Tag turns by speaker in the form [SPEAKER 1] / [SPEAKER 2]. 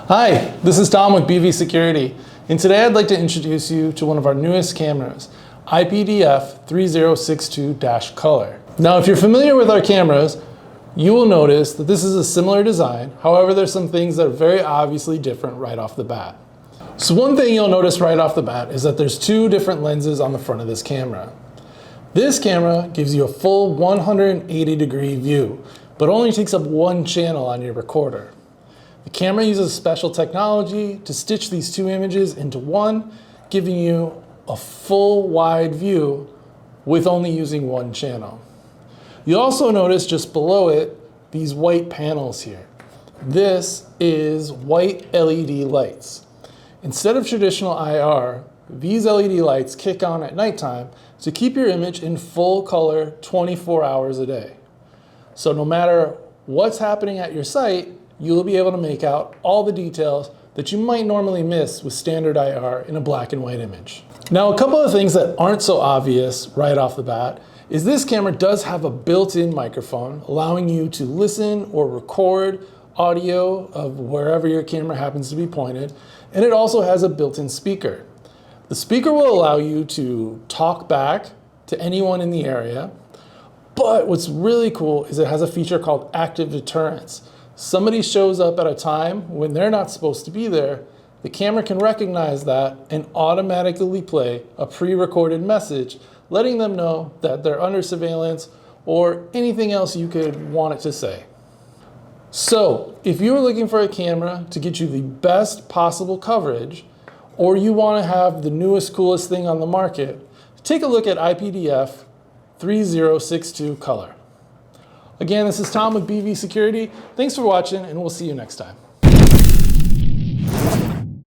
[SPEAKER 1] Hi, this is Tom with BV Security, and today I'd like to introduce you to one of our newest cameras, IPDF 3062-Color. Now, if you're familiar with our cameras, you will notice that this is a similar design. However, there's some things that are very obviously different right off the bat. So one thing you'll notice right off the bat is that there's two different lenses on the front of this camera. This camera gives you a full 180-degree view, but only takes up one channel on your recorder. The camera uses special technology to stitch these two images into one, giving you a full wide view with only using one channel. You'll also notice just below it these white panels here. This is white LED lights. Instead of traditional IR, these LED lights kick on at nighttime to keep your image in full color 24 hours a day. So no matter what's happening at your site, you'll be able to make out all the details that you might normally miss with standard IR in a black and white image. Now, a couple of things that aren't so obvious right off the bat is this camera does have a built-in microphone, allowing you to listen or record audio of wherever your camera happens to be pointed, and it also has a built-in speaker. The speaker will allow you to talk back to anyone in the area, but what's really cool is it has a feature called active deterrence. Somebody shows up at a time when they're not supposed to be there, the camera can recognize that and automatically play a pre-recorded message, letting them know that they're under surveillance or anything else you could want it to say. So, if you're looking for a camera to get you the best possible coverage, or you want to have the newest, coolest thing on the market, take a look at IPDF 3062 Color. Again, this is Tom with BV Security. Thanks for watching, and we'll see you next time.